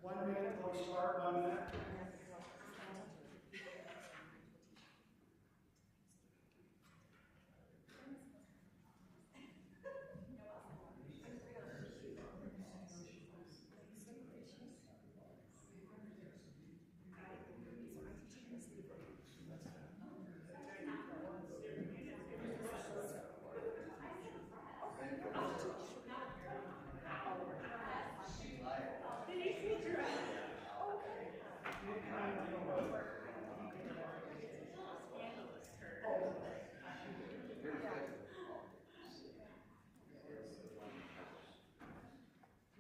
1 minute till we start, 1 minute.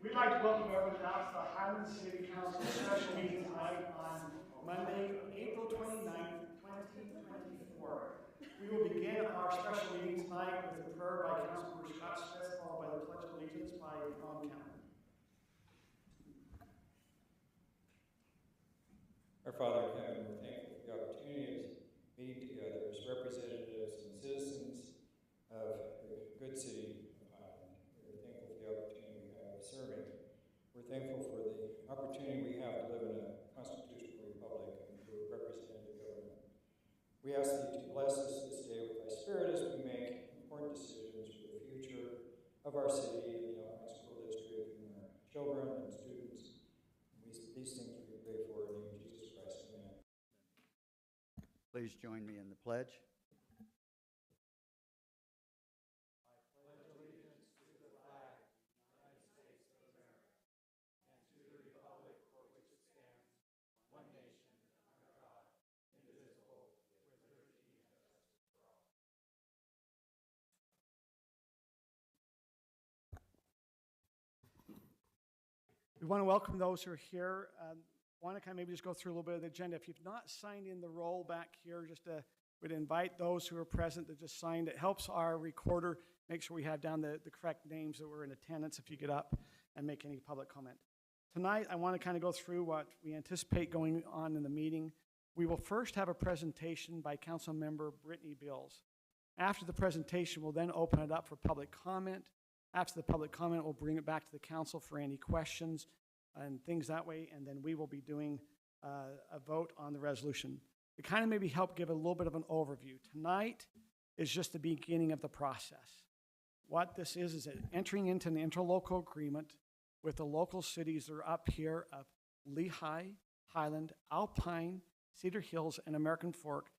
We'd like to welcome everyone now to the Highland City Council special meeting tonight on Monday, April 29th, 2024. We will begin our special meeting tonight with a prayer by Councilmember Scott Smith, followed by the Pledge of Allegiance by Tom Campbell. Our Father in heaven, we're thankful for the opportunity of meeting together as representatives and citizens of the good city of Highland. We're thankful for the opportunity we have of serving. We're thankful for the opportunity we have to live in a constitutional republic and to a representative government. We ask that you to bless us this day with thy spirit as we make important decisions for the future of our city and the Alpine School District and our children and students. These things we pray for in the name of Jesus Christ. Amen. Please join me in the pledge. We want to welcome those who are here. Want to kind of maybe just go through a little bit of the agenda. If you've not signed in the roll back here, just would invite those who are present that just signed. It helps our recorder make sure we have down the correct names that were in attendance if you get up and make any public comment. Tonight, I want to kind of go through what we anticipate going on in the meeting. We will first have a presentation by Council Member Brittany Bills. After the presentation, we'll then open it up for public comment. After the public comment, we'll bring it back to the council for any questions and things that way, and then we will be doing a vote on the resolution. To kind of maybe help give a little bit of an overview. Tonight is just the beginning of the process. What this is entering into an interlocal agreement with the local cities that are up here of Lehigh, Highland, Alpine, Cedar Hills, and American Fork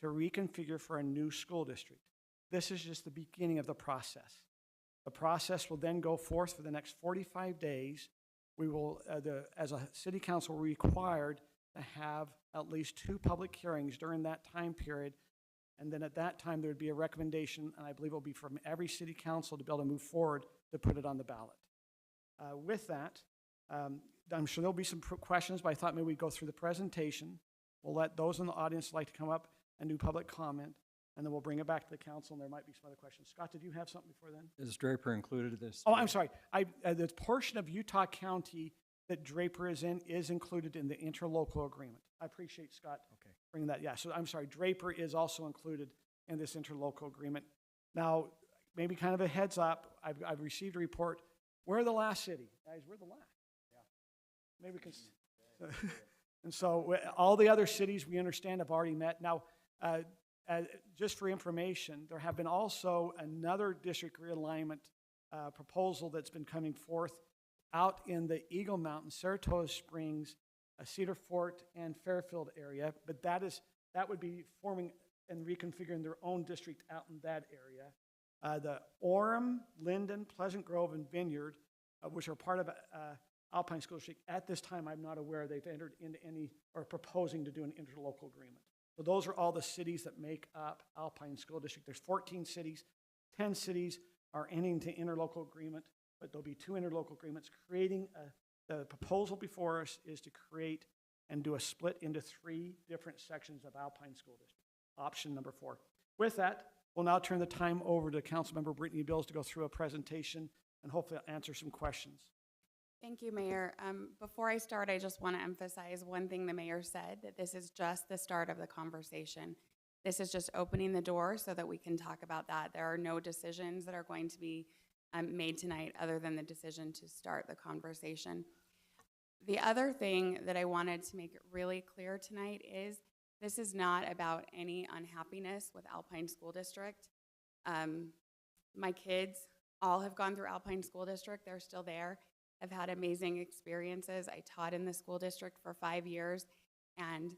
to reconfigure for a new school district. This is just the beginning of the process. The process will then go forth for the next 45 days. We will, as a city council, we're required to have at least 2 public hearings during that time period. And then at that time, there would be a recommendation, and I believe it will be from every city council to be able to move forward to put it on the ballot. With that, I'm sure there'll be some questions, but I thought maybe we'd go through the presentation. We'll let those in the audience like to come up and do public comment, and then we'll bring it back to the council, and there might be some other questions. Scott, did you have something before then? Is Draper included in this? Oh, I'm sorry. The portion of Utah County that Draper is in is included in the interlocal agreement. I appreciate Scott bringing that. Yeah, so I'm sorry. Draper is also included in this interlocal agreement. Now, maybe kind of a heads up, I've received a report. We're the last city. Guys, we're the last. Yeah. Maybe we can. And so all the other cities we understand have already met. Now, just for information, there have been also another district realignment proposal that's been coming forth out in the Eagle Mountain, Saratoga Springs, Cedar Fort, and Fairfield area, but that would be forming and reconfiguring their own district out in that area. The Orem, Linden, Pleasant Grove, and Vineyard, which are part of Alpine School District, at this time I'm not aware they've entered into any or proposing to do an interlocal agreement. So those are all the cities that make up Alpine School District. There's 14 cities. 10 cities are entering into interlocal agreement, but there'll be 2 interlocal agreements. The proposal before us is to create and do a split into 3 different sections of Alpine School District. Option number 4. With that, we'll now turn the time over to Councilmember Brittany Bills to go through a presentation and hopefully answer some questions. Thank you, Mayor. Before I start, I just want to emphasize one thing the mayor said, that this is just the start of the conversation. This is just opening the door so that we can talk about that. There are no decisions that are going to be made tonight other than the decision to start the conversation. The other thing that I wanted to make it really clear tonight is this is not about any unhappiness with Alpine School District. My kids all have gone through Alpine School District. They're still there. I've had amazing experiences. I taught in the school district for 5 years, and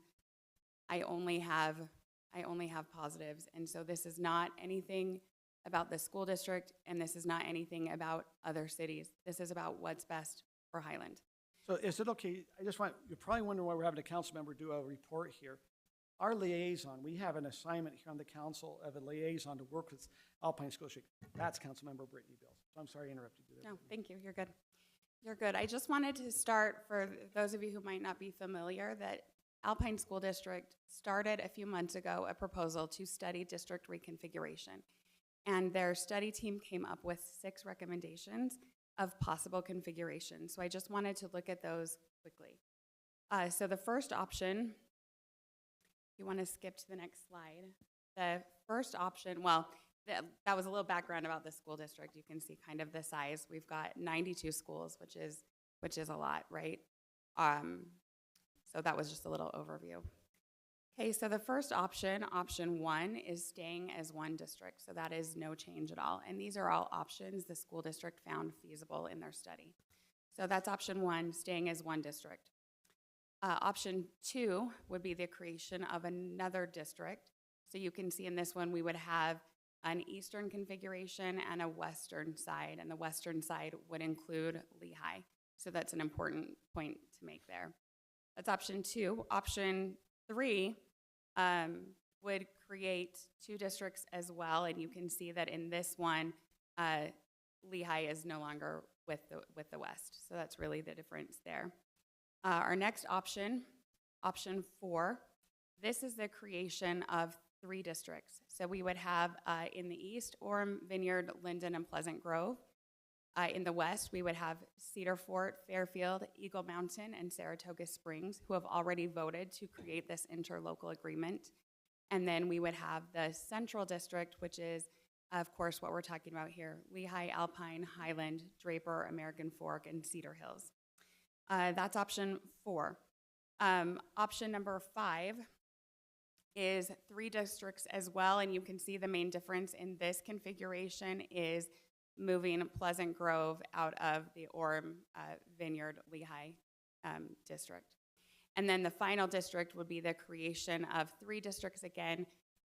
I only have positives. And so this is not anything about the school district, and this is not anything about other cities. This is about what's best for Highland. So is it okay, you're probably wondering why we're having a council member do a report here. Our liaison, we have an assignment here on the council of a liaison to work with Alpine School District. That's Councilmember Brittany Bills. So I'm sorry I interrupted you there. No, thank you. You're good. You're good. I just wanted to start, for those of you who might not be familiar, that Alpine School District started a few months ago a proposal to study district reconfiguration. And their study team came up with 6 recommendations of possible configurations. So I just wanted to look at those quickly. So the first option, if you want to skip to the next slide, the first option, well, that was a little background about the school district. You can see kind of the size. We've got 92 schools, which is a lot, right? So that was just a little overview. Okay, so the first option, option 1, is staying as one district. So that is no change at all. And these are all options the school district found feasible in their study. So that's option 1, staying as one district. Option 2 would be the creation of another district. So you can see in this one we would have an eastern configuration and a western side, and the western side would include Lehigh. So that's an important point to make there. That's option 2. Option 3 would create 2 districts as well, and you can see that in this one, Lehigh is no longer with the West. So that's really the difference there. Our next option, option 4, this is the creation of 3 districts. So we would have in the east, Orem, Vineyard, Linden, and Pleasant Grove. In the west, we would have Cedar Fort, Fairfield, Eagle Mountain, and Saratoga Springs, who have already voted to create this interlocal agreement. And then we would have the central district, which is, of course, what we're talking about here: Lehigh, Alpine, Highland, Draper, American Fork, and Cedar Hills. That's option 4. Option number 5 is 3 districts as well, and you can see the main difference in this configuration is moving Pleasant Grove out of the Orem, Vineyard, Lehigh district. And then the final district would be the creation of 3 districts again,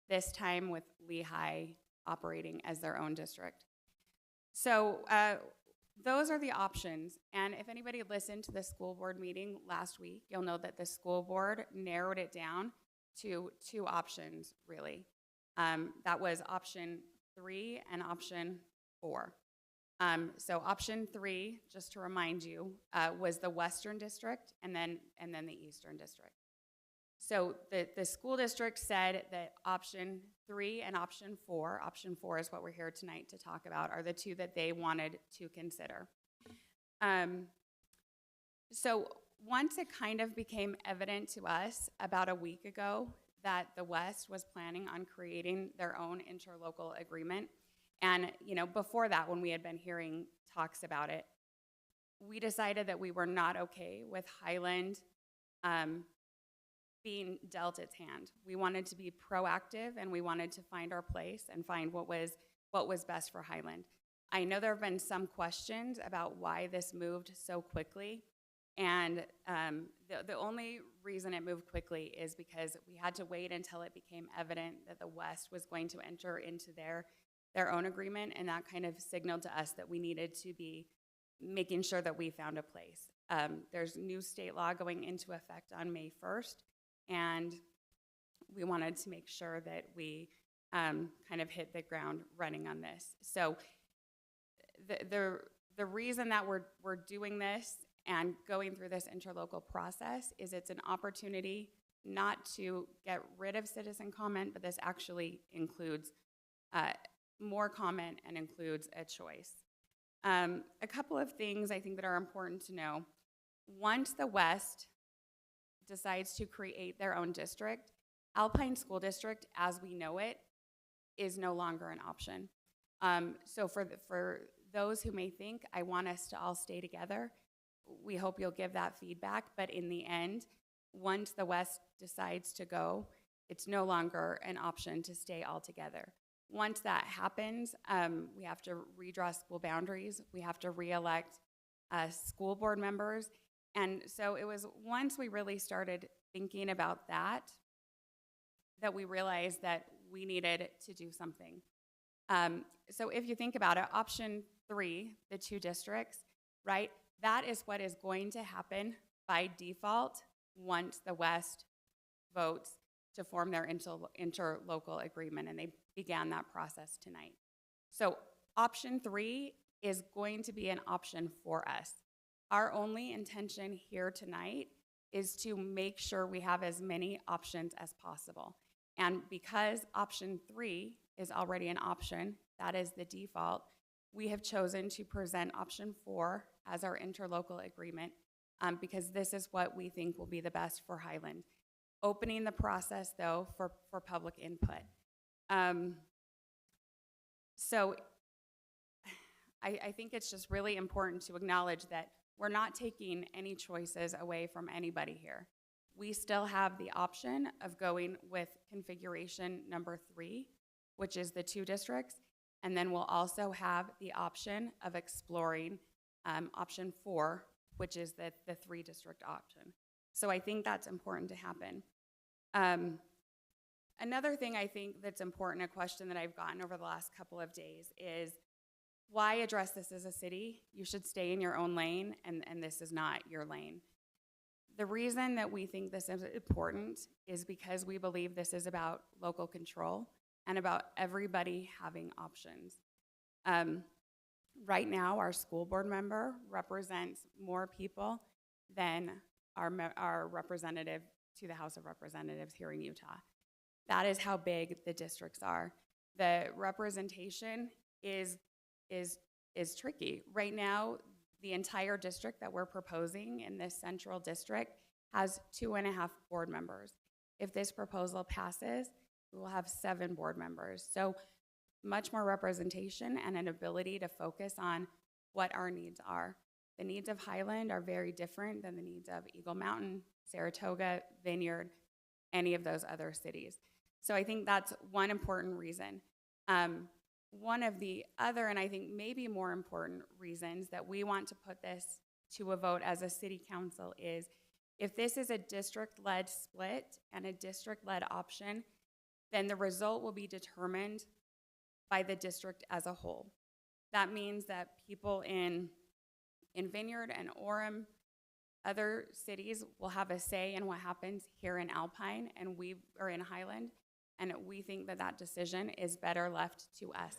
this time with Lehigh operating as their own district. So those are the options. And if anybody listened to the school board meeting last week, you'll know that the school board narrowed it down to 2 options, really. That was option 3 and option 4. So option 3, just to remind you, was the Western District and then the Eastern District. So the school district said that option 3 and option 4 is what we're here tonight to talk about, are the 2 that they wanted to consider. So once it kind of became evident to us about a week ago that the West was planning on creating their own interlocal agreement, and before that, when we had been hearing talks about it, we decided that we were not okay with Highland being dealt its hand. We wanted to be proactive, and we wanted to find our place and find what was best for Highland. I know there have been some questions about why this moved so quickly, and the only reason it moved quickly is because we had to wait until it became evident that the West was going to enter into their own agreement, and that kind of signaled to us that we needed to be making sure that we found a place. There's new state law going into effect on May 1st, and we wanted to make sure that we kind of hit the ground running on this. So the reason that we're doing this and going through this interlocal process is it's an opportunity not to get rid of citizen comment, but this actually includes more comment and includes a choice. A couple of things I think that are important to know. Once the West decides to create their own district, Alpine School District, as we know it, is no longer an option. So for those who may think, I want us to all stay together, we hope you'll give that feedback, but in the end, once the West decides to go, it's no longer an option to stay altogether. Once that happens, we have to redraw school boundaries. We have to re-elect school board members. And so it was once we really started thinking about that we realized that we needed to do something. So if you think about it, option 3, the 2 districts, right? That is what is going to happen by default once the West votes to form their interlocal agreement, and they began that process tonight. So option 3 is going to be an option for us. Our only intention here tonight is to make sure we have as many options as possible. And because option 3 is already an option, that is the default, we have chosen to present option 4 as our interlocal agreement because this is what we think will be the best for Highland. Opening the process, though, for public input. So I think it's just really important to acknowledge that we're not taking any choices away from anybody here. We still have the option of going with configuration number 3, which is the 2 districts, and then we'll also have the option of exploring option 4, which is the 3 district option. So I think that's important to happen. Another thing I think that's important, a question that I've gotten over the last couple of days is, why address this as a city? You should stay in your own lane, and this is not your lane. The reason that we think this is important is because we believe this is about local control and about everybody having options. Right now, our school board member represents more people than our representative to the House of Representatives here in Utah. That is how big the districts are. The representation is tricky. Right now, the entire district that we're proposing in this central district has 2.5 board members. If this proposal passes, we will have 7 board members. So much more representation and an ability to focus on what our needs are. The needs of Highland are very different than the needs of Eagle Mountain, Saratoga, Vineyard, any of those other cities. So I think that's one important reason. One of the other, and I think maybe more important reasons that we want to put this to a vote as a city council is, if this is a district-led split and a district-led option, then the result will be determined by the district as a whole. That means that people in Vineyard and Orem, other cities, will have a say in what happens here in Alpine, and we are in Highland, and we think that that decision is better left to us.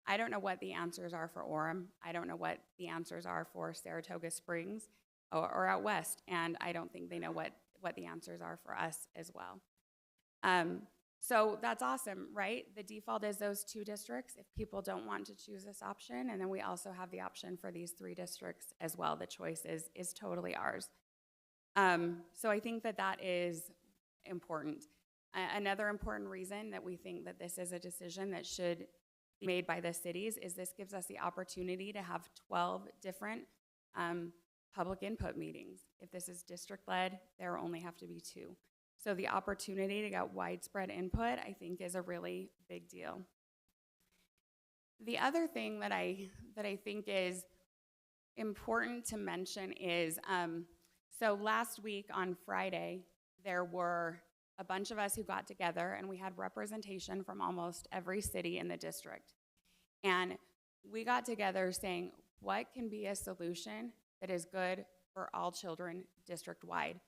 I don't know what the answers are for Orem. I don't know what the answers are for Saratoga Springs or out west, and I don't think they know what the answers are for us as well. So that's awesome, right? The default is those 2 districts if people don't want to choose this option, and then we also have the option for these 3 districts as well. The choice is totally ours. So I think that is important. Another important reason that we think that this is a decision that should be made by the cities is this gives us the opportunity to have 12 different public input meetings. If this is district-led, there only have to be 2. So the opportunity to get widespread input, I think, is a really big deal. The other thing that I think is important to mention is, so last week on Friday, there were a bunch of us who got together, and we had representation from almost every city in the district. And we got together saying, what can be a solution that is good for all children district-wide?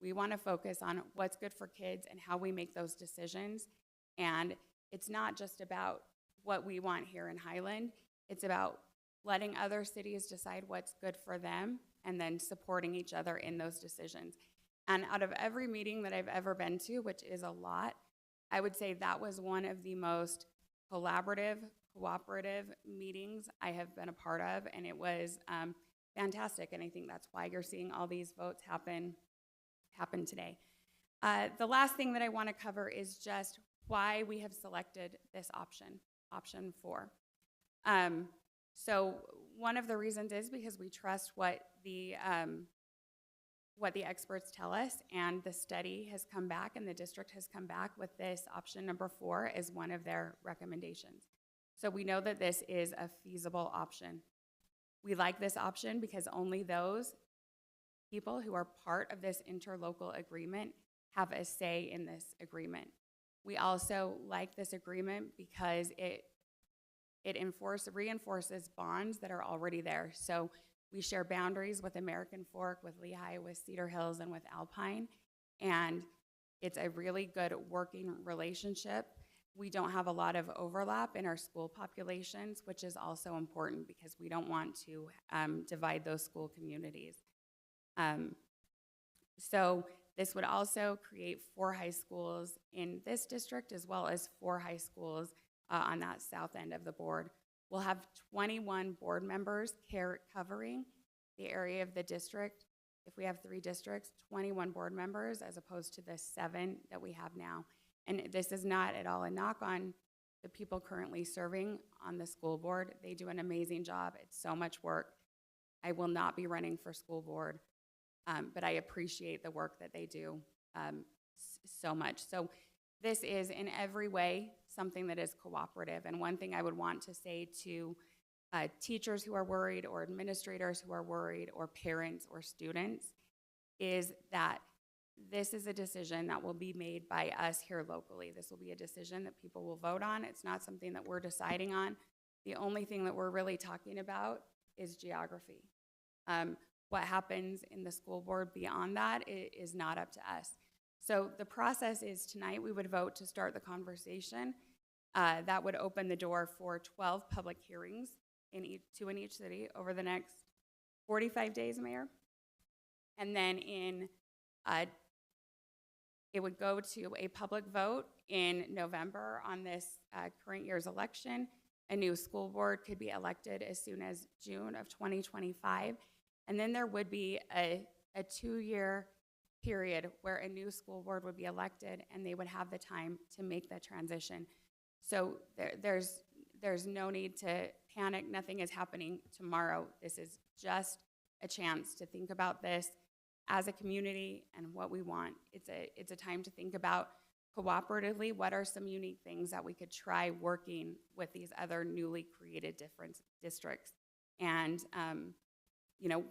We want to focus on what's good for kids and how we make those decisions. And it's not just about what we want here in Highland. It's about letting other cities decide what's good for them and then supporting each other in those decisions. And out of every meeting that I've ever been to, which is a lot, I would say that was one of the most collaborative, cooperative meetings I have been a part of, and it was fantastic. And I think that's why you're seeing all these votes happen today. The last thing that I want to cover is just why we have selected this option 4. So one of the reasons is because we trust what the experts tell us, and the study has come back and the district has come back with this option number 4 as one of their recommendations. So we know that this is a feasible option. We like this option because only those people who are part of this interlocal agreement have a say in this agreement. We also like this agreement because it reinforces bonds that are already there. So we share boundaries with American Fork, with Lehigh, with Cedar Hills, and with Alpine, and it's a really good working relationship. We don't have a lot of overlap in our school populations, which is also important because we don't want to divide those school communities. So this would also create 4 high schools in this district, as well as 4 high schools on that south end of the board. We'll have 21 board members covering the area of the district. If we have 3 districts, 21 board members as opposed to the 7 that we have now. And this is not at all a knock on the people currently serving on the school board. They do an amazing job. It's so much work. I will not be running for school board, but I appreciate the work that they do so much. So this is in every way something that is cooperative. And one thing I would want to say to teachers who are worried, or administrators who are worried, or parents or students, is that this is a decision that will be made by us here locally. This will be a decision that people will vote on. It's not something that we're deciding on. The only thing that we're really talking about is geography. What happens in the school board beyond that is not up to us. So the process is tonight we would vote to start the conversation. That would open the door for 12 public hearings in each city over the next 45 days, Mayor. And then it would go to a public vote in November on this current year's election. A new school board could be elected as soon as June of 2025. And then there would be a 2-year period where a new school board would be elected, and they would have the time to make the transition. So there's no need to panic. Nothing is happening tomorrow. This is just a chance to think about this as a community and what we want. It's a time to think about cooperatively what are some unique things that we could try working with these other newly created different districts, and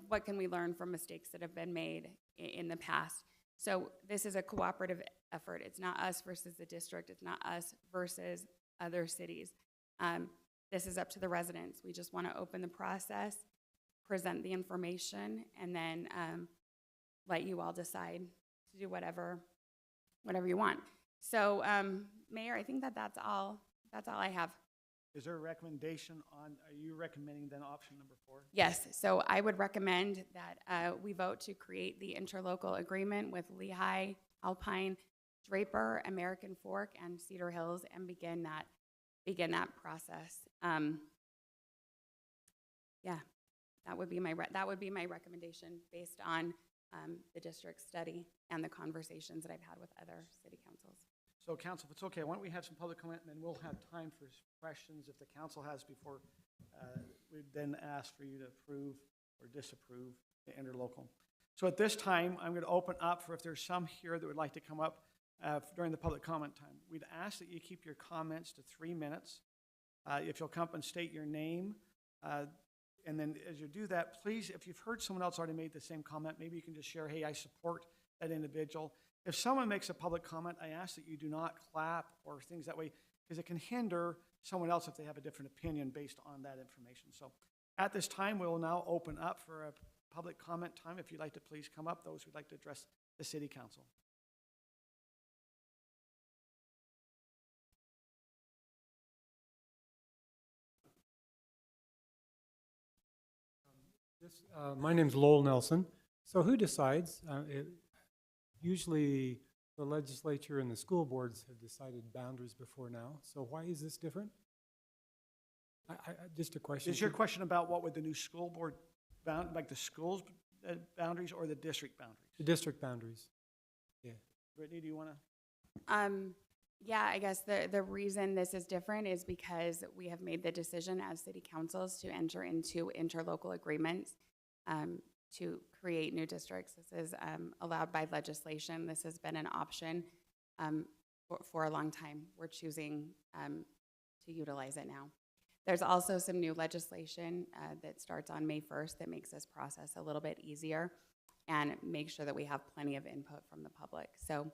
what can we learn from mistakes that have been made in the past. So this is a cooperative effort. It's not us versus the district. It's not us versus other cities. This is up to the residents. We just want to open the process, present the information, and then let you all decide to do whatever you want. So, Mayor, I think that's all I have. Is there a recommendation on, are you recommending then option number 4? Yes, so I would recommend that we vote to create the interlocal agreement with Lehigh, Alpine, Draper, American Fork, and Cedar Hills, and begin that process. Yeah, that would be my recommendation based on the district study and the conversations that I've had with other city councils. So council, if it's okay, why don't we have some public comment, and then we'll have time for questions if the council has before we'd then ask for you to approve or disapprove the interlocal. So at this time, I'm going to open up for if there's some here that would like to come up during the public comment time. We'd ask that you keep your comments to 3 minutes. If you'll come up and state your name, and then as you do that, please, if you've heard someone else already made the same comment, maybe you can just share, hey, I support that individual. If someone makes a public comment, I ask that you do not clap or things that way, because it can hinder someone else if they have a different opinion based on that information. So at this time, we will now open up for a public comment time. If you'd like to please come up, those who'd like to address the city council. My name's Lowell Nelson. So who decides? Usually the legislature and the school boards have decided boundaries before now. So why is this different? Just a question. Is your question about what would the new school board like the school's boundaries or the district boundaries? The district boundaries. Yeah. Brittany, do you want to? Yeah, I guess the reason this is different is because we have made the decision as city councils to enter into interlocal agreements to create new districts. This is allowed by legislation. This has been an option for a long time. We're choosing to utilize it now. There's also some new legislation that starts on May 1st that makes this process a little bit easier and make sure that we have plenty of input from the public. So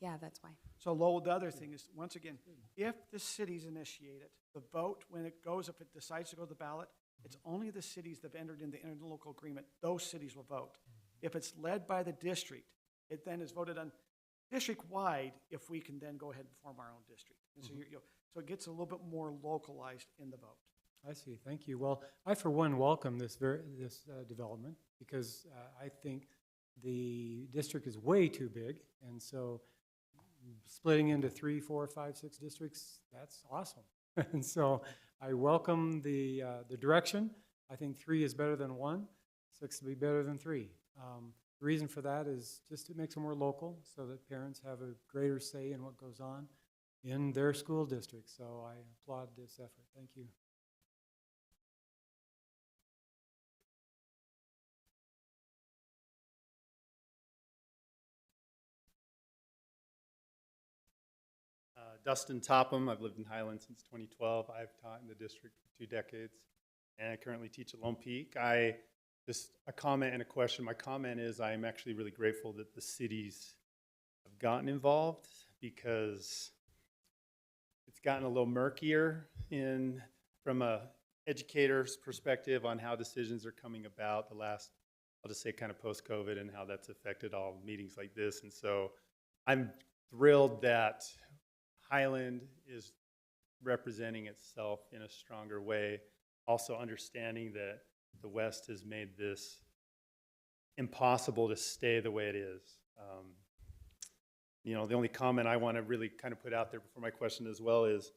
yeah, that's why. So Lowell, the other thing is, once again, if the cities initiate it, the vote, when it goes, if it decides to go to the ballot, it's only the cities that have entered into the interlocal agreement, those cities will vote. If it's led by the district, it then is voted on district-wide if we can then go ahead and form our own district. And so so it gets a little bit more localized in the vote. I see, thank you. Well, I for one welcome this development because I think the district is way too big, and so splitting into 3, 4, 5, 6 districts, that's awesome. And so I welcome the direction. I think 3 is better than 1, 6 would be better than 3. The reason for that is just it makes it more local so that parents have a greater say in what goes on in their school district. So I applaud this effort. Thank you. Dustin Topham. I've lived in Highland since 2012. I've taught in the district for 2 decades, and I currently teach at Lone Peak. Just a comment and a question. My comment is I'm actually really grateful that the cities have gotten involved because it's gotten a little murkier from a educator's perspective on how decisions are coming about the last, I'll just say kind of post-COVID and how that's affected all meetings like this. And so I'm thrilled that Highland is representing itself in a stronger way, also understanding that the West has made this impossible to stay the way it is. The only comment I want to really kind of put out there before my question as well is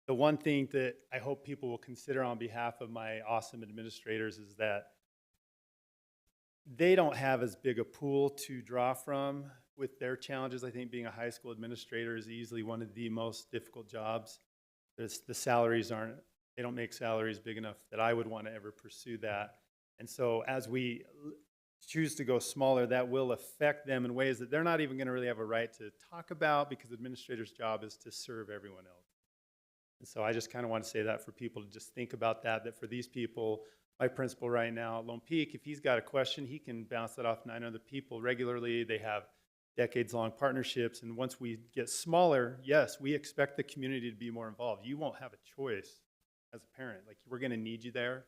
the one thing that I hope people will consider on behalf of my awesome administrators is that they don't have as big a pool to draw from with their challenges. I think being a high school administrator is easily one of the most difficult jobs. The salaries they don't make salaries big enough that I would want to ever pursue that. And so as we choose to go smaller, that will affect them in ways that they're not even going to really have a right to talk about because the administrator's job is to serve everyone else. And so I just kind of want to say that for people to just think about that for these people, my principal right now at Lone Peak, if he's got a question, he can bounce that off 9 other people regularly. They have decades-long partnerships, and once we get smaller, yes, we expect the community to be more involved. You won't have a choice as a parent. Like, we're going to need you there.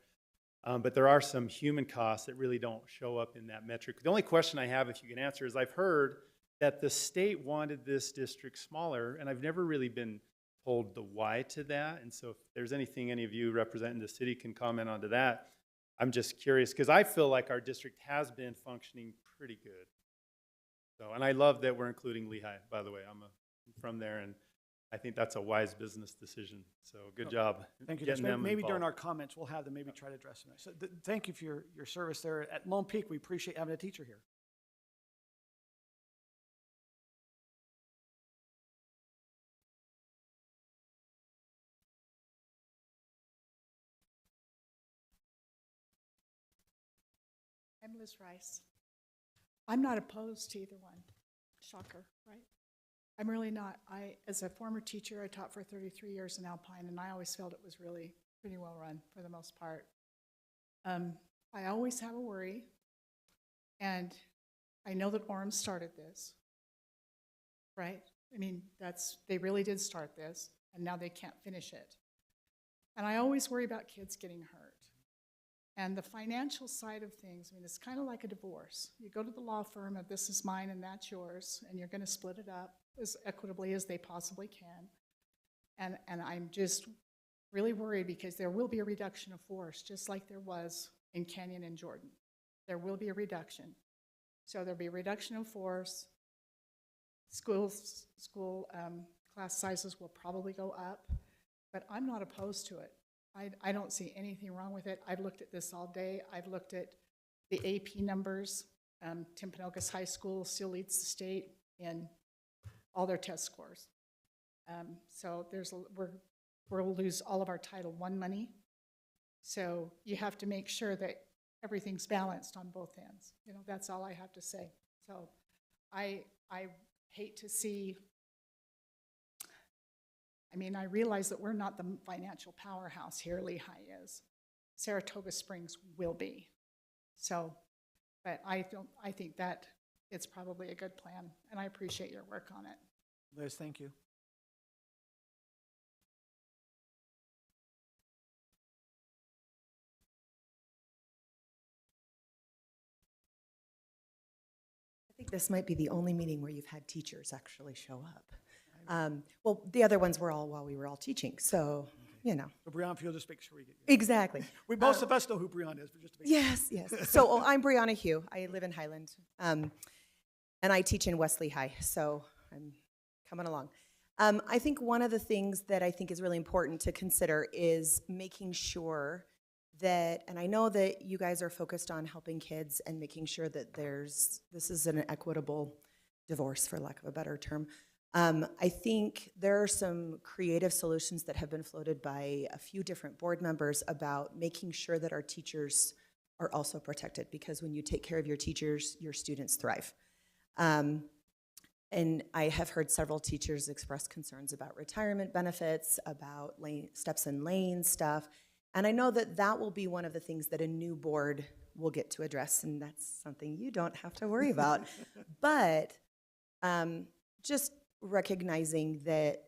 But there are some human costs that really don't show up in that metric. The only question I have, if you can answer, is I've heard that the state wanted this district smaller, and I've never really been told the why to that. And so if there's anything any of you representing the city can comment onto that, I'm just curious, because I feel like our district has been functioning pretty good. So, and I love that we're including Lehigh, by the way. I'm from there, and I think that's a wise business decision. So good job. Thank you. Getting them Maybe during involved. our comments, we'll have them maybe try to address them. So thank you for your service there at Lone Peak. We appreciate having a teacher here. I'm Liz Rice. I'm not opposed to either one. Shocker, right? I'm really not. As a former teacher, I taught for 33 years in Alpine, and I always felt it was really pretty well run for the most part. I always have a worry, and I know that Orem started this, right? I mean, they really did start this, and now they can't finish it. And I always worry about kids getting hurt. And the financial side of things, I mean, it's kind of like a divorce. You go to the law firm of this is mine and that's yours, and you're going to split it up as equitably as they possibly can. And I'm just really worried because there will be a reduction of force, just like there was in Canyon and Jordan. There will be a reduction. So there'll be a reduction of force. School class sizes will probably go up, but I'm not opposed to it. I don't see anything wrong with it. I've looked at this all day. I've looked at the AP numbers. Timpanogos High School still leads the state in all their test scores. So we'll lose all of our Title I money. So you have to make sure that everything's balanced on both ends. You know, that's all I have to say. So I hate to see, I mean, I realize that we're not the financial powerhouse here, Lehigh is. Saratoga Springs will be. So, but I think that it's probably a good plan, and I appreciate your work on it. Liz, thank you. I think this might be the only meeting where you've had teachers actually show up. Well, the other ones were all while we were all teaching, so, you know. So Brianna, if you'll just make sure we get you. Exactly. Most of us know who Brianna is, but just to make sure. Yes. So I'm Brianna Hugh. I live in Highland, and I teach in West Lehigh, so I'm coming along. I think one of the things that I think is really important to consider is making sure that, and I know that you guys are focused on helping kids and making sure that this is an equitable divorce, for lack of a better term. I think there are some creative solutions that have been floated by a few different board members about making sure that our teachers are also protected, because when you take care of your teachers, your students thrive. And I have heard several teachers express concerns about retirement benefits, about steps in lane stuff. And I know that that will be one of the things that a new board will get to address, and that's something you don't have to worry about. But just recognizing that,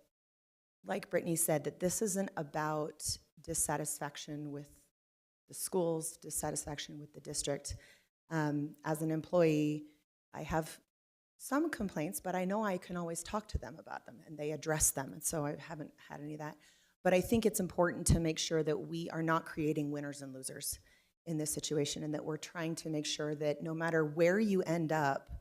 like Brittany said, that this isn't about dissatisfaction with the schools, dissatisfaction with the district. As an employee, I have some complaints, but I know I can always talk to them about them, and they address them, and so I haven't had any of that. But I think it's important to make sure that we are not creating winners and losers in this situation, and that we're trying to make sure that no matter where you end up,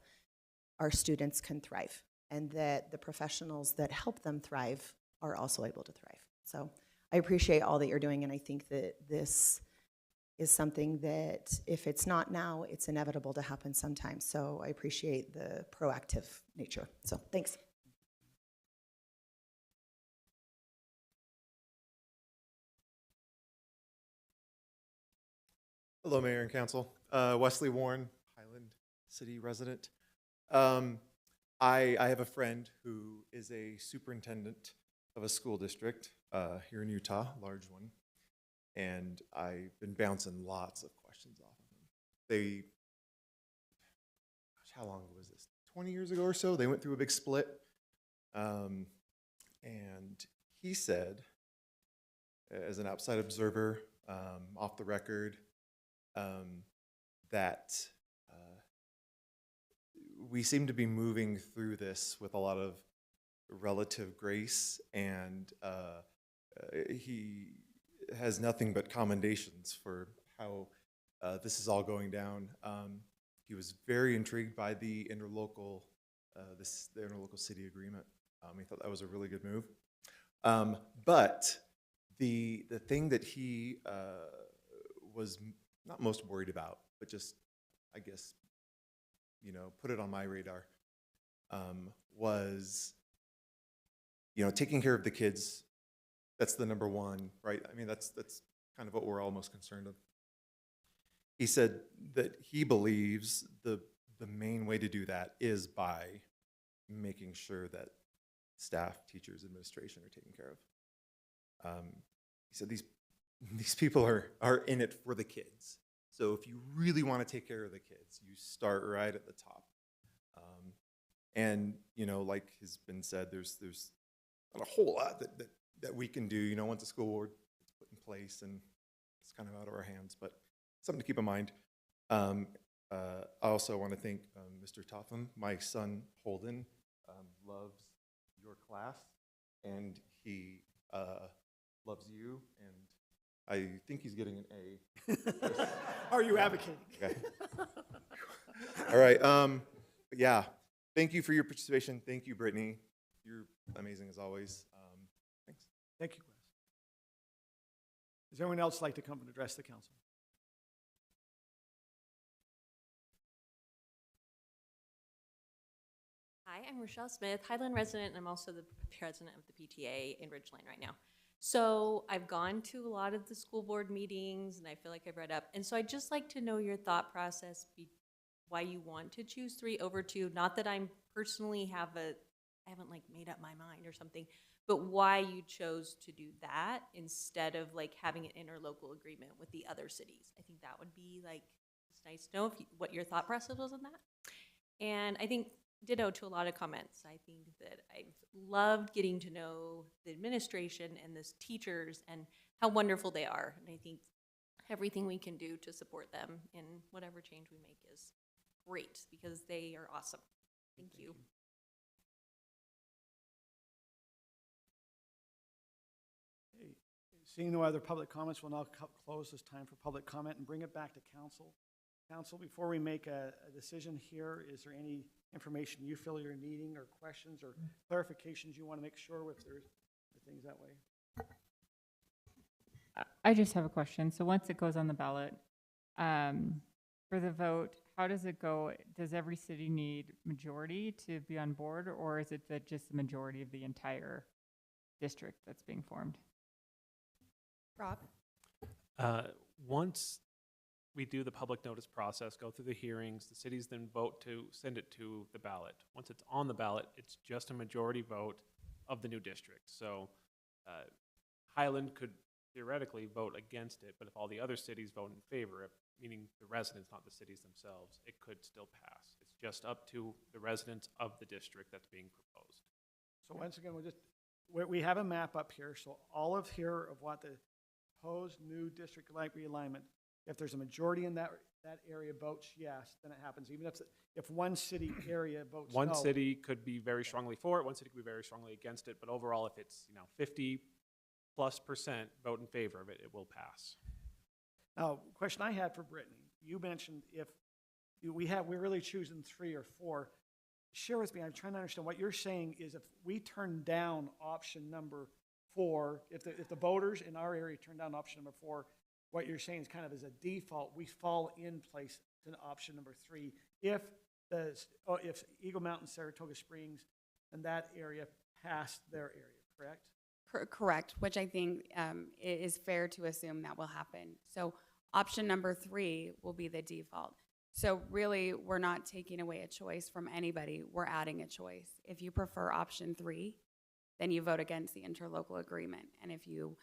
our students can thrive, and that the professionals that help them thrive are also able to thrive. So I appreciate all that you're doing, and I think that this is something that if it's not now, it's inevitable to happen sometime. So I appreciate the proactive nature. So thanks. Hello, Mayor and Council. Wesley Warren, Highland City resident. I have a friend who is a superintendent of a school district here in Utah, a large one, and I've been bouncing lots of questions off of him. How long was this? 20 years ago or so, they went through a big split, and he said, as an outside observer, off the record, that we seem to be moving through this with a lot of relative grace, and he has nothing but commendations for how this is all going down. He was very intrigued by the interlocal city agreement. He thought that was a really good move. But the thing that he was not most worried about, but just, I guess, put it on my radar, was, taking care of the kids. That's the number one, right? I mean, that's kind of what we're all most concerned of. He said that he believes the main way to do that is by making sure that staff, teachers, administration are taken care of. He said these people are in it for the kids. So if you really want to take care of the kids, you start right at the top. And like has been said, there's not a whole lot that we can do. Once a school board is put in place, and it's kind of out of our hands, but something to keep in mind. I also want to thank Mr. Totham. My son Holden loves your class, and he loves you, and I think he's getting an A. Are you advocating? Okay. All right. Yeah. Thank you for your participation. Thank you, Brittany. You're amazing as always. Thanks. Thank you, Wes. Does anyone else like to come and address the council? Hi, Hi, I'm Rochelle Smith, Highland resident, and I'm also the president of the PTA in Ridgeline right now. So I've gone to a lot of the school board meetings, and I feel like I've read up. And so I'd just like to know your thought process, why you want to choose 3 over 2. Not that I'm personally I haven't like made up my mind or something, but why you chose to do that instead of like having an interlocal agreement with the other cities. I think that would be like, it's nice to know what your thought process was on that. And I think ditto to a lot of comments. I think that I've loved getting to know the administration and the teachers and how wonderful they are. And I think everything we can do to support them in whatever change we make is great because they are awesome. Thank you. Okay. Seeing no other public comments, we'll now close this time for public comment and bring it back to council. Council, before we make a decision here, is there any information you feel you're needing or questions or clarifications you want to make sure if there's things that way? I just have a question. So once it goes on the ballot, for the vote, how does it go? Does every city need majority to be on board, or is it that just the majority of the entire district that's being formed? Rob? Once we do the public notice process, go through the hearings, the cities then vote to send it to the ballot. Once it's on the ballot, it's just a majority vote of the new district. So Highland could theoretically vote against it, but if all the other cities vote in favor, meaning the residents, not the cities themselves, it could still pass. It's just up to the residents of the district that's being proposed. So once again, we have a map up here, so all of here of what the proposed new district realignment, if there's a majority in that area votes yes, then it happens. Even if one city area votes no. One city could be very strongly for it, one city could be very strongly against it, but overall, if it's 50+% vote in favor of it, it will pass. Now, question I had for Brittany, you mentioned if we're really choosing 3 or 4. Share with me, I'm trying to understand what you're saying is if we turn down option number 4, if the voters in our area turn down option number 4, what you're saying is kind of as a default, we fall in place to option number 3 if Eagle Mountain, Saratoga Springs, and that area pass their area, correct? Correct, which I think is fair to assume that will happen. So option number 3 will be the default. So really, we're not taking away a choice from anybody. We're adding a choice. If you prefer option 3, then you vote against the interlocal agreement. And if you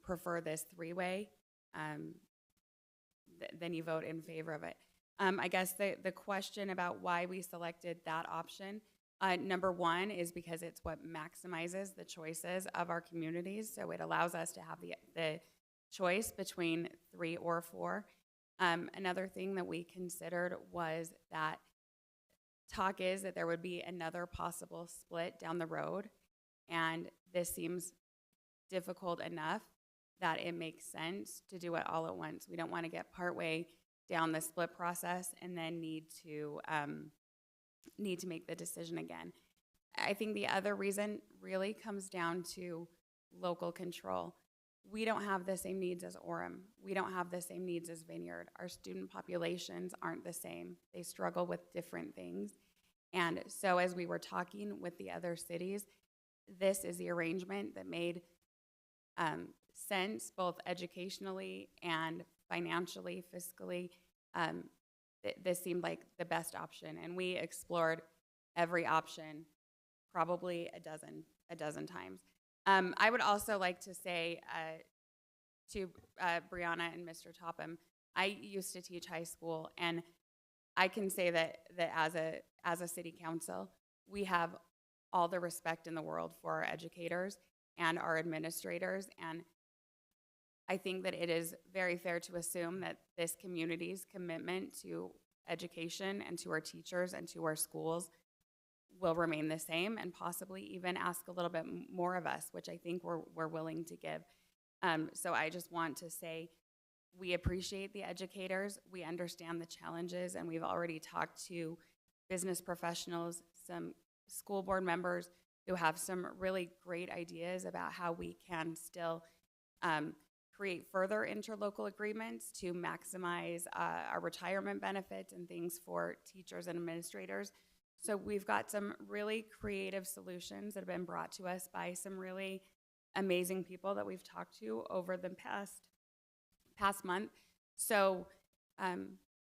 prefer this 3-way, then you vote in favor of it. I guess the question about why we selected that option, number 1 is because it's what maximizes the choices of our communities. So it allows us to have the choice between 3 or 4. Another thing that we considered was that talk is that there would be another possible split down the road. And this seems difficult enough that it makes sense to do it all at once. We don't want to get partway down the split process and then need to make the decision again. I think the other reason really comes down to local control. We don't have the same needs as Orem. We don't have the same needs as Vineyard. Our student populations aren't the same. They struggle with different things. And so as we were talking with the other cities, this is the arrangement that made sense both educationally and financially, fiscally. This seemed like the best option. And we explored every option probably a dozen times. I would also like to say to Brianna and Mr. Topham, I used to teach high school, and I can say that as a city council, we have all the respect in the world for our educators and our administrators, and I think that it is very fair to assume that this community's commitment to education and to our teachers and to our schools will remain the same and possibly even ask a little bit more of us, which I think we're willing to give. So I just want to say we appreciate the educators, we understand the challenges, and we've already talked to business professionals, some school board members who have some really great ideas about how we can still create further interlocal agreements to maximize our retirement benefits and things for teachers and administrators. So we've got some really creative solutions that have been brought to us by some really amazing people that we've talked to over the past month. So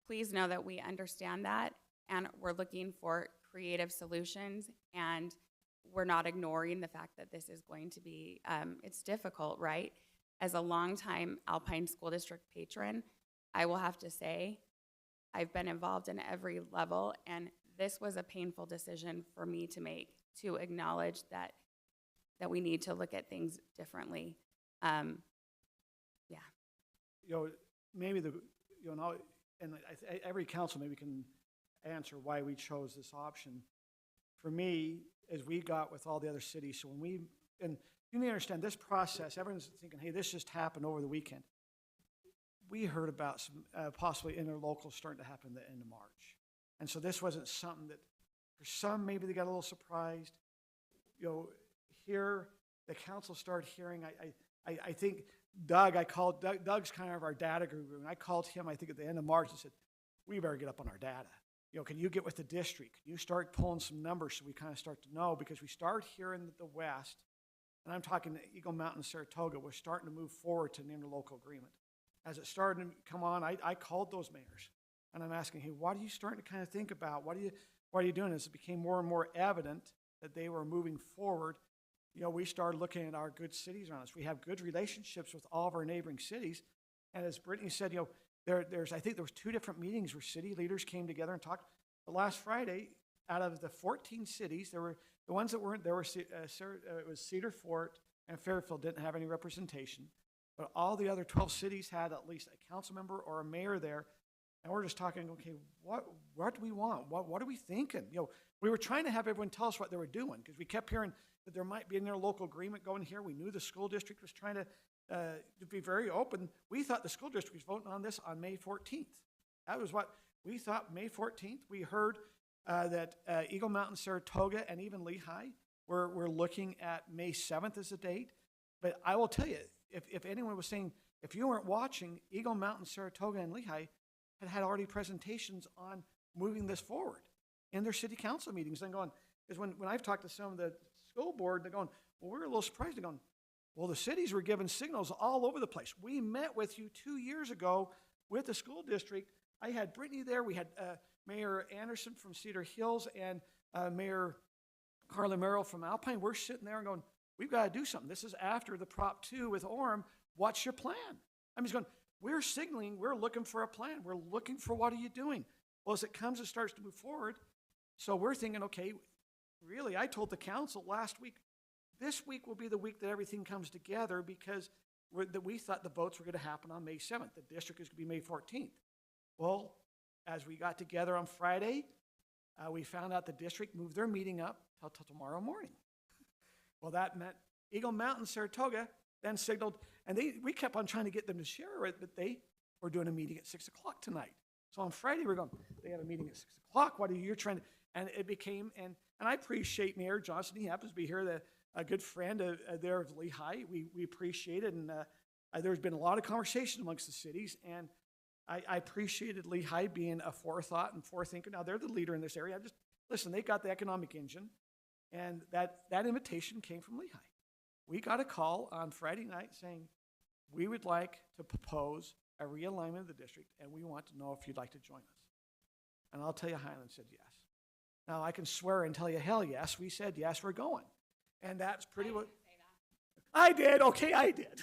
please know that we understand that, and we're looking for creative solutions, and we're not ignoring the fact that this is going to be, it's difficult, right? As a longtime Alpine School District patron, I will have to say, I've been involved in every level, and this was a painful decision for me to make, to acknowledge that we need to look at things differently. You know, maybe now, and every council maybe can answer why we chose this option. For me, as we got with all the other cities, so and you need to understand this process, everyone's thinking, hey, this just happened over the weekend. We heard about some possibly interlocal starting to happen at the end of March. And so this wasn't something that, for some, maybe they got a little surprised. You know, here, the council started hearing, I think Doug, Doug's kind of our data guru, and I called him, I think at the end of March, and said, we better get up on our data. You know, can you get with the district? Can you start pulling some numbers so we kind of start to know? Because we start hearing that the West, and I'm talking Eagle Mountain, Saratoga, we're starting to move forward to an interlocal agreement. As it started to come on, I called those mayors, and I'm asking, hey, what are you starting to kind of think about? What are you doing? As it became more and more evident that they were moving forward, you know, we started looking at our good cities around us. We have good relationships with all of our neighboring cities, and as Brittany said, you know, I think there was 2 different meetings where city leaders came together and talked. The last Friday, out of the 14 cities, there were the ones that weren't. There were it was Cedar Fort and Fairfield didn't have any representation, but all the other 12 cities had at least a council member or a mayor there. And we're just talking, okay, what do we want? What are we thinking? You know, we were trying to have everyone tell us what they were doing because we kept hearing that there might be an interlocal agreement going here. We knew the school district was trying to be very open. We thought the school district was voting on this on May 14th. That was what we thought, May 14th. We heard that Eagle Mountain, Saratoga, and even Lehigh were looking at May 7th as a date. But I will tell you, if anyone was saying, if you weren't watching, Eagle Mountain, Saratoga, and Lehigh had already presentations on moving this forward in their city council meetings. And going, because when I've talked to some of the school board, they're going, well, we're a little surprised. They're going, well, the cities were giving signals all over the place. We met with you 2 years ago with the school district. I had Brittany there. We had Mayor Anderson from Cedar Hills and Mayor Carla Merrill from Alpine. We're sitting there and going, we've got to do something. This is after the Prop 2 with Orem. What's your plan? I'm just going, we're signaling, we're looking for a plan. We're looking for what are you doing? Well, as it comes and starts to move forward, so we're thinking, okay, really, I told the council last week, this week will be the week that everything comes together because we thought the votes were going to happen on May 7th. The district is going to be May 14th. Well, as we got together on Friday, we found out the district moved their meeting up till tomorrow morning. Well, that meant Eagle Mountain, Saratoga then signaled, and we kept on trying to get them to share it, but they were doing a meeting at 6 o'clock tonight. So on Friday, we're going, they have a meeting at 6 o'clock. What are you trying to, and it became, and I appreciate Mayor Johnson. He happens to be here, a good friend there of Lehigh. We appreciate it, and there's been a lot of conversation amongst the cities, and I appreciated Lehigh being a forethought and forethinker. Now, they're the leader in this area. Listen, they got the economic engine, and that invitation came from Lehigh. We got a call on Friday night saying, we would like to propose a realignment of the district, and we want to know if you'd like to join us. And I'll tell you, Highland said yes. Now, I can swear and tell you, hell yes, we said yes, we're going. And that's pretty what I did. Okay, I did.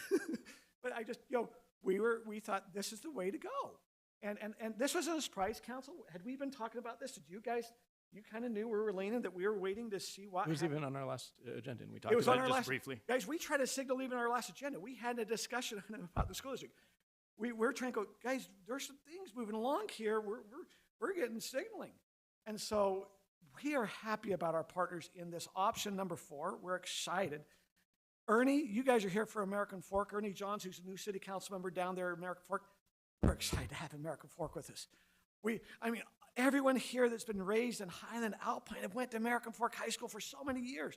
But I just, we thought this is the way to go. And this was a surprise, council. Had we been talking about this? Did you guys, you kind of knew we were leaning, that we were waiting to see what It was happened? even on our last agenda, and we talked about it just briefly. Guys, we tried to signal even our last agenda. We had a discussion about the school district. We're trying to go, guys, there's some things moving along here. We're getting signaling. And so we are happy about our partners in this option number 4. We're excited. Ernie, you guys are here for American Fork. Ernie Johns, who's a new city council member down there at American Fork. We're excited to have American Fork with us. Everyone here that's been raised in Highland Alpine have went to American Fork High School for so many years.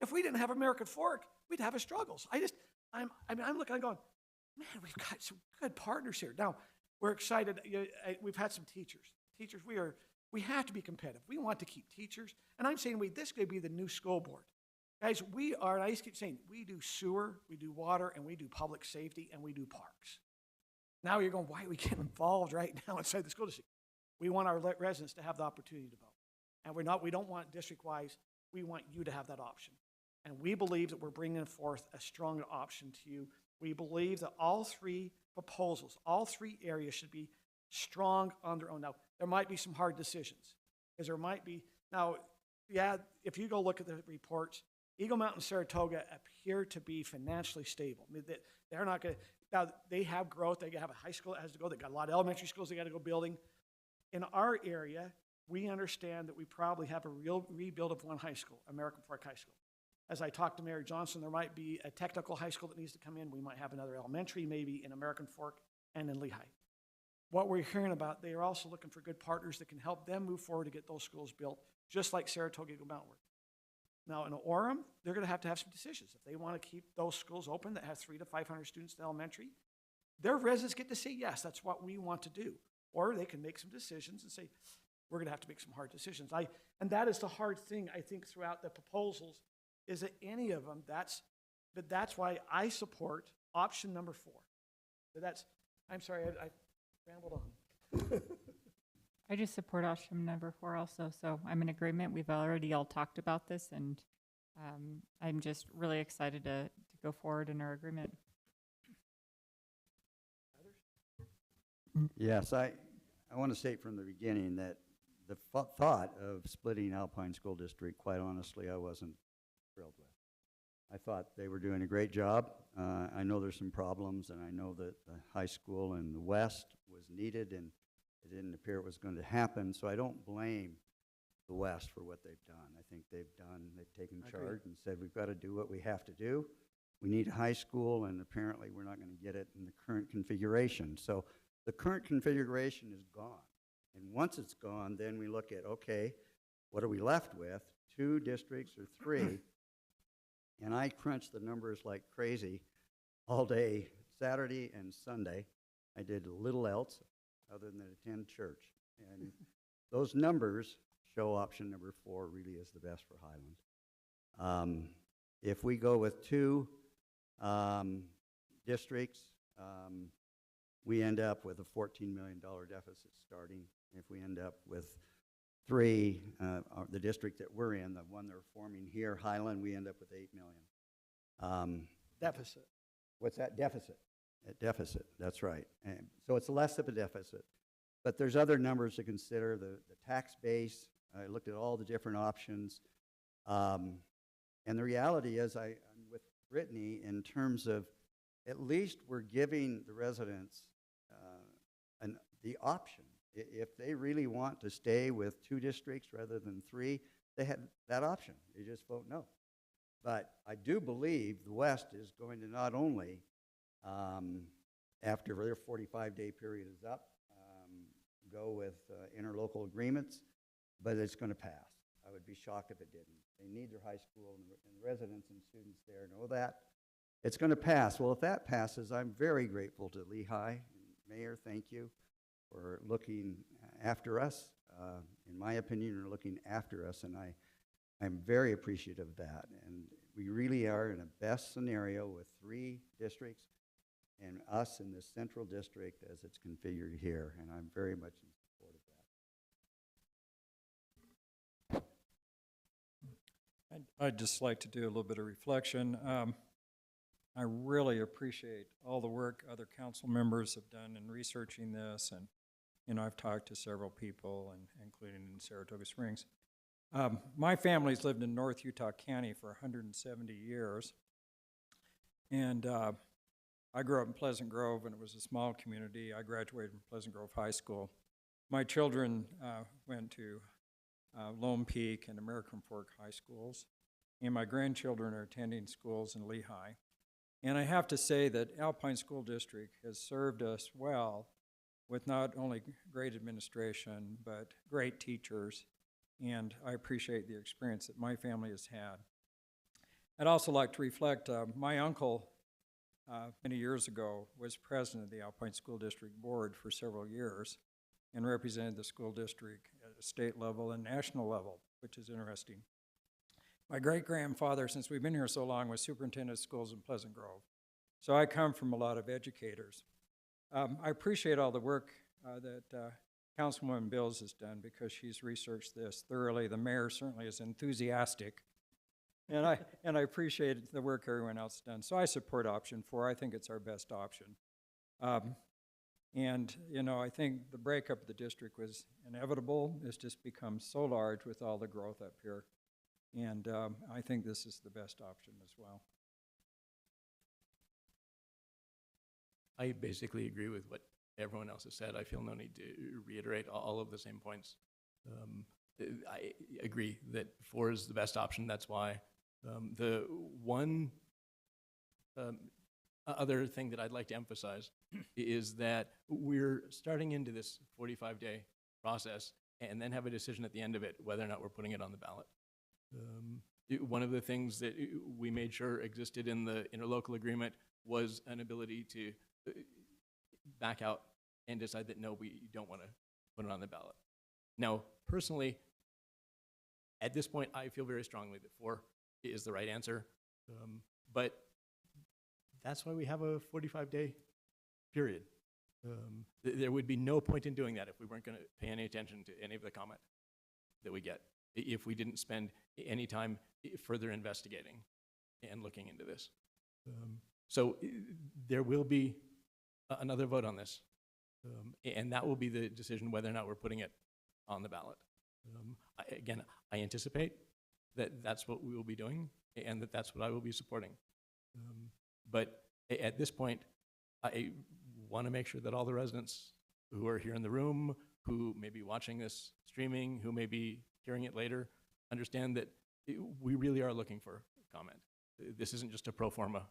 If we didn't have American Fork, we'd have struggles. I'm looking and going, man, we've got some good partners here. Now, we're excited. We've had some teachers. Teachers, We have to be competitive. We want to keep teachers. And I'm saying, this could be the new school board. Guys, we are, I just keep saying, we do sewer, we do water, and we do public safety, and we do parks. Now you're going, why are we getting involved right now inside the school district? We want our residents to have the opportunity to vote. And we don't want district-wise, we want you to have that option. And we believe that we're bringing forth a strong option to you. We believe that all three proposals, all three areas should be strong on their own. Now, there might be some hard decisions, because there might be, now, yeah, if you go look at the reports, Eagle Mountain and Saratoga appear to be financially stable. I mean, they're not going to, now, they have growth. They have a high school that has to go. They've got a lot of elementary schools they got to go building. In our area, we understand that we probably have a real rebuild of one high school, American Fork High School. As I talked to Mayor Johnson, there might be a technical high school that needs to come in. We might have another elementary, maybe in American Fork and in Lehigh. What we're hearing about, they are also looking for good partners that can help them move forward to get those schools built, just like Saratoga Eagle Mountain were. Now, in Orem, they're going to have some decisions. If they want to keep those schools open that have 300 to 500 students in elementary, their residents get to say, yes, that's what we want to do. Or they can make some decisions and say, we're going to have to make some hard decisions. And that is the hard thing, I think, throughout the proposals, is that any of them, that's why I support option number 4. So I'm sorry, I rambled on. I just support option number 4 also, so I'm in agreement. We've already all talked about this, and I'm just really excited to go forward in our agreement. Yes, I want to state from the beginning that the thought of splitting Alpine School District, quite honestly, I wasn't thrilled with. I thought they were doing a great job. I know there's some problems, and I know that the high school in the west was needed, and it didn't appear it was going to happen, so I don't blame the west for what they've done. I think they've taken charge and said, we've got to do what we have to do. We need a high school, and apparently we're not going to get it in the current configuration. So the current configuration is gone. And once it's gone, then we look at, okay, what are we left with? 2 districts or 3? And I crunched the numbers like crazy all day, Saturday and Sunday. I did little else other than attend church. And those numbers show option number 4 really is the best for Highland. If we go with 2 districts, we end up with a $14 million deficit starting. If we end up with 3, the district that we're in, the one they're forming here, Highland, we end up with $8 million. Deficit. What's that? Deficit. A deficit, that's right. And so it's less of a deficit. But there's other numbers to consider, the tax base. I looked at all the different options. And the reality is, I'm with Brittany in terms of at least we're giving the residents the option. If they really want to stay with 2 districts rather than 3, they have that option. They just vote no. But I do believe the West is going to not only, after their 45-day period is up, go with interlocal agreements, but it's going to pass. I would be shocked if it didn't. They need their high school, and the residents and students there know that. It's going to pass. Well, if that passes, I'm very grateful to Lehigh. Mayor, thank you for looking after us. In my opinion, you're looking after us, and I'm very appreciative of that. And we really are in a best scenario with 3 districts and us in the central district as it's configured here, and I'm very much in support of that. I'd just like to do a little bit of reflection. I really appreciate all the work other council members have done in researching this, and I've talked to several people, including in Saratoga Springs. My family's lived in North Utah County for 170 years, and I grew up in Pleasant Grove, and it was a small community. I graduated from Pleasant Grove High School. My children went to Lone Peak and American Fork High Schools, and my grandchildren are attending schools in Lehigh. And I have to say that Alpine School District has served us well with not only great administration, but great teachers, and I appreciate the experience that my family has had. I'd also like to reflect, my uncle many years ago was president of the Alpine School District Board for several years and represented the school district at a state level and national level, which is interesting. My great-grandfather, since we've been here so long, was superintendent of schools in Pleasant Grove. So I come from a lot of educators. I appreciate all the work that Councilwoman Bills has done because she's researched this thoroughly. The mayor certainly is enthusiastic. And I appreciate the work everyone else has done. So I support option 4. I think it's our best option. And, you know, I think the breakup of the district was inevitable. It's just become so large with all the growth up here. And I think this is the best option as well. I basically agree with what everyone else has said. I feel no need to reiterate all of the same points. I agree that 4 is the best option. That's why. The one other thing that I'd like to emphasize is that we're starting into this 45-day process and then have a decision at the end of it whether or not we're putting it on the ballot. One of the things that we made sure existed in the interlocal agreement was an ability to back out and decide that no, we don't want to put it on the ballot. Now, personally, at this point, I feel very strongly that 4 is the right answer, but that's why we have a 45-day period. There would be no point in doing that if we weren't going to pay any attention to any of the comment that we get, if we didn't spend any time further investigating and looking into this. So there will be another vote on this, and that will be the decision whether or not we're putting it on the ballot. Again, I anticipate that that's what we will be doing and that that's what I will be supporting. But at this point, I want to make sure that all the residents who are here in the room, who may be watching this streaming, who may be hearing it later, understand that we really are looking for comment. This isn't just a pro forma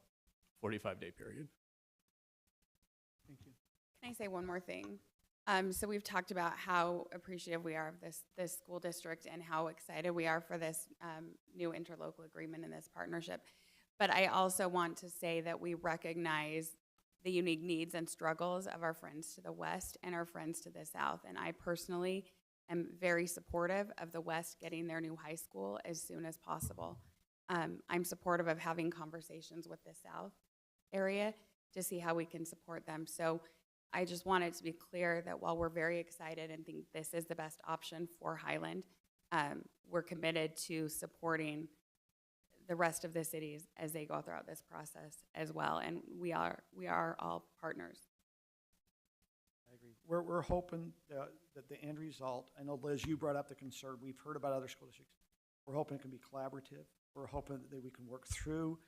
45-day period. Thank you. Can I say one more thing? So we've talked about how appreciative we are of this school district and how excited we are for this new interlocal agreement and this partnership. But I also want to say that we recognize the unique needs and struggles of our friends to the west and our friends to the south. And I personally am very supportive of the west getting their new high school as soon as possible. I'm supportive of having conversations with the south area to see how we can support them. So I just wanted to be clear that while we're very excited and think this is the best option for Highland, we're committed to supporting the rest of the cities as they go throughout this process as well. And we are all partners. I agree. We're hoping that the end result, I know, Liz, you brought up the concern. We've heard about other school districts. We're hoping it can be collaborative. We're hoping that we can work through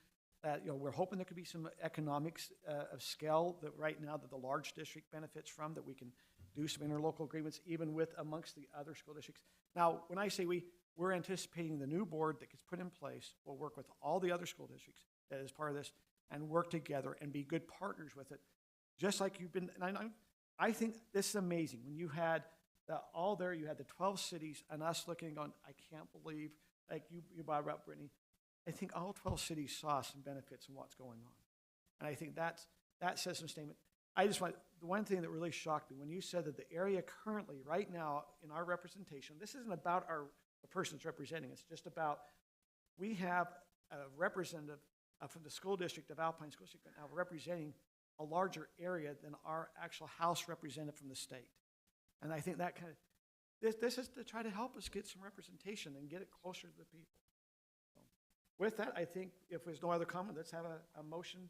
that. You know, we're hoping there could be some economics of scale that right now that the large district benefits from, that we can do some interlocal agreements even with amongst the other school districts. Now, when I say we're anticipating the new board that gets put in place will work with all the other school districts as part of this and work together and be good partners with it. Just like you've been, and I think this is amazing. When you had all there, you had the 12 cities and us looking on, I can't believe, like you brought up, Brittany, I think all 12 cities saw some benefits in what's going on. And I think that says some statement. I just want, the one thing that really shocked me, when you said that the area currently, right now, in our representation, this isn't about the persons representing, it's just about, we have a representative from the school district of Alpine School District now representing a larger area than our actual House representative from the state. And I think that kind of, this is to try to help us get some representation and get it closer to the people. So with that, I think if there's no other comment, let's have a motion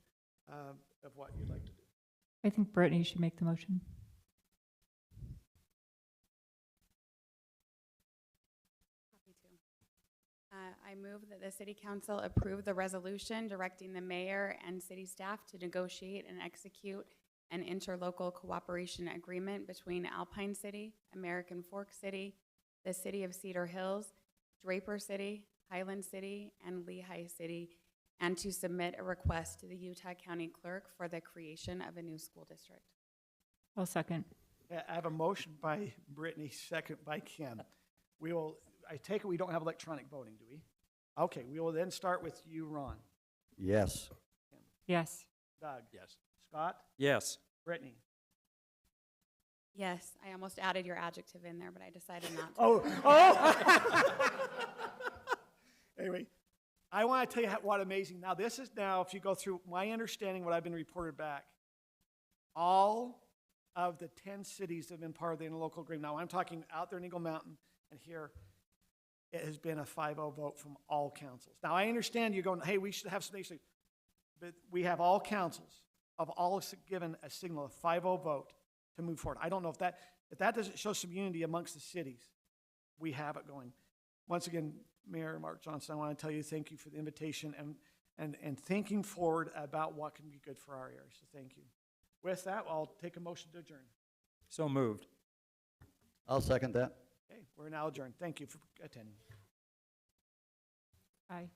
of what you'd like to do. I think Brittany should make the motion. Happy to. I move that the City Council approve the resolution directing the mayor and city staff to negotiate and execute an interlocal cooperation agreement between Alpine City, American Fork City, the City of Cedar Hills, Draper City, Highland City, and Lehigh City, and to submit a request to the Utah County Clerk for the creation of a new school district. I'll second. I have a motion by Brittany, second by Ken. I take it we don't have electronic voting, do we? Okay, we will then start with you, Ron. Yes. Ken. Yes. Doug. Yes. Scott. Yes. Brittany. Yes, I almost added your adjective in there, but I decided not to. Oh. Anyway, I want to tell you what amazing. Now, this is now, if you go through my understanding, what I've been reported back, all of the 10 cities that have been part of the interlocal agreement. Now, I'm talking out there in Eagle Mountain and here, it has been a 5-0 vote from all councils. Now, I understand you're going, hey, we should have some, but we have all councils of all given a signal, a 5-0 vote to move forward. I don't know if that doesn't show some unity amongst the cities. We have it going. Once again, Mayor Mark Johnson, I want to tell you thank you for the invitation and thinking forward about what can be good for our area. So thank you. With that, I'll take a motion to adjourn. So moved. I'll second that. Okay, we're now adjourned. Thank you for attending. Aye.